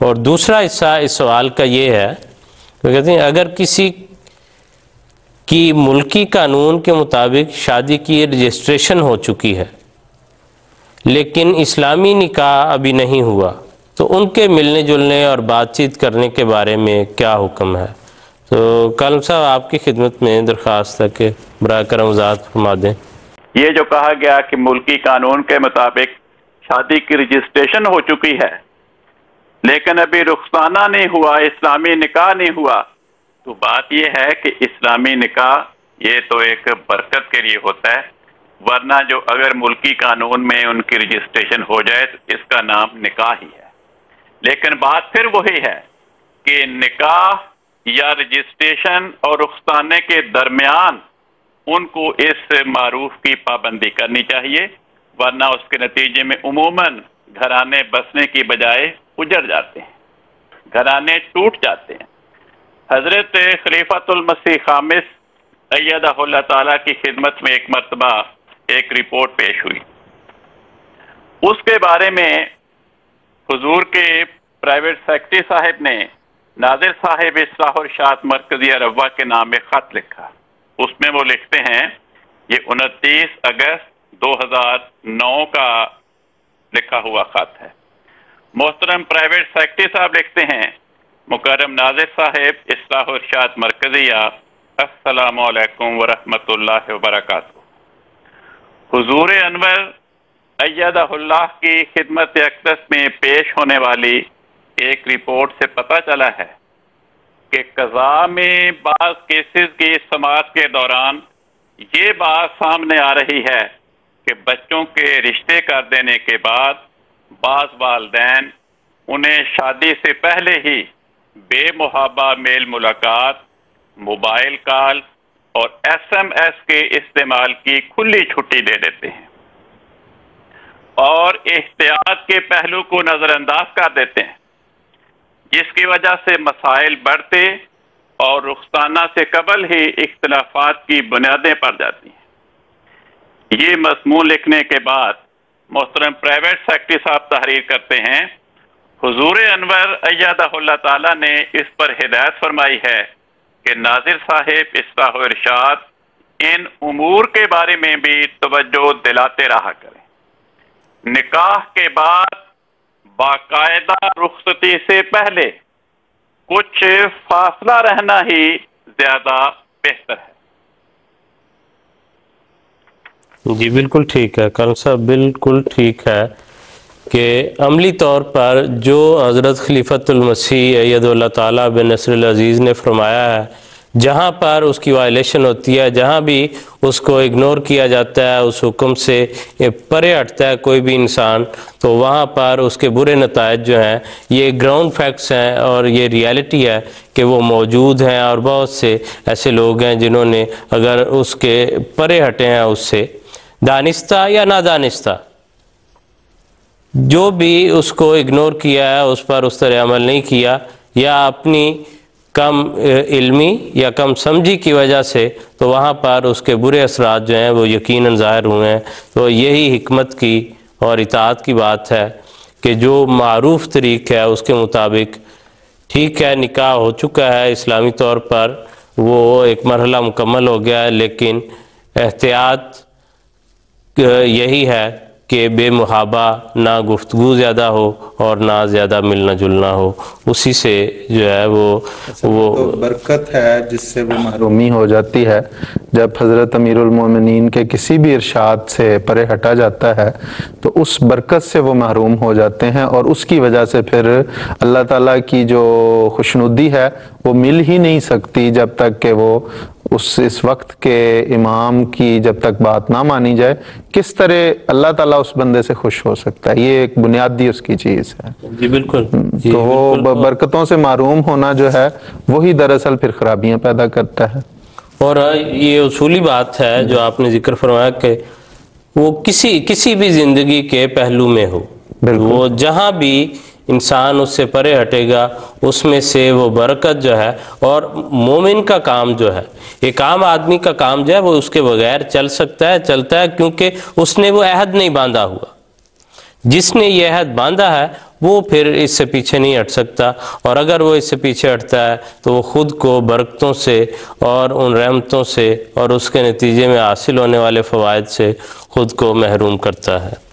اور دوسرا حصہ اس سوال کا یہ ہے کہ کہتے ہیں اگر کسی کی ملکی قانون کے مطابق شادی کی رجسٹریشن ہو چکی ہے لیکن اسلامی نکاح ابھی نہیں ہوا تو ان کے ملنے جلنے اور بات چیت کرنے کے بارے میں کیا حکم ہے؟ تو کالم صاحب آپ کی خدمت میں درخواست ہے کہ براہ کرم وضاحت فرما دیں۔ یہ جو کہا گیا کہ ملکی قانون کے مطابق شادی کی رجسٹریشن ہو چکی ہے لیکن ابھی رخصانہ نہیں ہوا، اسلامی نکاح نہیں ہوا، تو بات یہ ہے کہ اسلامی نکاح یہ تو ایک برکت کے لیے ہوتا ہے، ورنہ جو اگر ملکی قانون میں ان کی رجسٹریشن ہو جائے تو اس کا نام نکاح ہی ہے۔ لیکن بات پھر وہی ہے کہ نکاح یا رجسٹریشن اور رخصانے کے درمیان ان کو اس معروف کی پابندی کرنی چاہیے، ورنہ اس کے نتیجے میں عموماً گھرانے بسنے کی بجائے اجڑ جاتے ہیں، گھرانے ٹوٹ جاتے ہیں۔ حضرت خلیفۃ المسیح خامس ایدہ اللہ تعالیٰ کی خدمت میں ایک مرتبہ ایک رپورٹ پیش ہوئی، اس کے بارے میں حضور کے پرائیویٹ سیکرٹری صاحب نے ناظر صاحب اصلاح و ارشاد مرکزیہ روا کے نام میں خط لکھا۔ اس میں وہ لکھتے ہیں، یہ 29 اگست 2009 کا لکھا ہوا خط ہے۔ محترم پرائیویٹ سیکرٹری صاحب لکھتے ہیں، مکرم ناظر صاحب اصلاح و ارشاد مرکزیہ، السلام علیکم ورحمۃ اللہ وبرکاتہ۔ حضور انور ایدہ اللہ کی خدمت اقدس میں پیش ہونے والی ایک رپورٹ سے پتہ چلا ہے کہ قضاء میں بعض کیسز کی سماعت کے دوران یہ بات سامنے آ رہی ہے کہ بچوں کے رشتے کر دینے کے بعد بعض والدین انہیں شادی سے پہلے ہی بے محابہ میل ملاقات، موبائل کال اور SMS کے استعمال کی کھلی چھٹی دے دیتے ہیں اور احتیاط کے پہلو کو نظر انداز کر دیتے ہیں، جس کی وجہ سے مسائل بڑھتے اور رخصانہ سے قبل ہی اختلافات کی بنیادیں پڑ جاتی ہیں۔ یہ مضمون لکھنے کے بعد محترم پرائیویٹ سیکرٹری صاحب تحریر کرتے ہیں، حضور انور ایدہ اللہ تعالیٰ نے اس پر ہدایت فرمائی ہے کہ ناظر صاحب اصلاح و ارشاد ان امور کے بارے میں بھی توجہ دلاتے رہا کریں۔ نکاح کے بعد باقاعدہ رخصتی سے پہلے کچھ فاصلہ رہنا ہی زیادہ بہتر ہے۔ جی بالکل ٹھیک ہے کالم صاحب، بالکل ٹھیک ہے کہ عملی طور پر جو حضرت خلیفۃ المسیح ایدہ اللہ تعالیٰ بن نصر العزیز نے فرمایا ہے، جہاں پر اس کی وائلیشن ہوتی ہے، جہاں بھی اس کو اگنور کیا جاتا ہے، اس حکم سے پرے ہٹتا ہے کوئی بھی انسان، تو وہاں پر اس کے برے نتائج جو ہیں یہ گراؤنڈ فیکٹس ہیں اور یہ ریالٹی ہے کہ وہ موجود ہیں، اور بہت سے ایسے لوگ ہیں جنہوں نے اگر اس کے پرے ہٹے ہیں اس سے دانستہ یا نادانستہ، جو بھی اس کو اگنور کیا ہے، اس پر اس طرح عمل نہیں کیا، یا اپنی کم علمی یا کم سمجھی کی وجہ سے، تو وہاں پر اس کے برے اثرات جو ہیں وہ یقیناً ظاہر ہوئے ہیں۔ تو یہی حکمت کی اور اطاعت کی بات ہے کہ جو معروف طریق ہے اس کے مطابق ٹھیک ہے، نکاح ہو چکا ہے اسلامی طور پر، وہ ایک مرحلہ مکمل ہو گیا ہے، لیکن احتیاط یہی ہے کہ بے محابہ نہ گفتگو زیادہ ہو اور نہ زیادہ ملنا جلنا ہو، اسی سے جو ہے وہ برکت ہے جس سے وہ محرومی ہو جاتی ہے۔ جب حضرت امیر المومنین کے کسی بھی ارشاد سے پرے ہٹا جاتا ہے تو اس برکت سے وہ محروم ہو جاتے ہیں، اور اس کی وجہ سے پھر اللہ تعالیٰ کی جو خوشنودی ہے وہ مل ہی نہیں سکتی جب تک کہ وہ اس وقت کے امام کی جب تک بات نہ مانی جائے۔ کس طرح اللہ تعالیٰ اس بندے سے خوش ہو سکتا ہے، یہ ایک بنیادی اس کی چیز ہے۔ جی بالکل، تو وہ برکتوں سے محروم ہونا جو ہے وہی دراصل پھر خرابیاں پیدا کرتا ہے۔ اور یہ اصولی بات ہے جو آپ نے ذکر فرمایا کہ وہ کسی بھی زندگی کے پہلو میں ہو، وہ جہاں بھی انسان اس سے پرے ہٹے گا اس میں سے وہ برکت جو ہے، اور مومن کا کام جو ہے، ایک عام آدمی کا کام جو ہے وہ اس کے بغیر چلتا ہے کیونکہ اس نے وہ عہد نہیں باندھا ہوا۔ جس نے یہ عہد باندھا ہے وہ پھر اس سے پیچھے نہیں ہٹ سکتا، اور اگر وہ اس سے پیچھے ہٹتا ہے تو وہ خود کو برکتوں سے اور ان رحمتوں سے اور اس کے نتیجے میں حاصل ہونے والے فوائد سے خود کو محروم کرتا ہے۔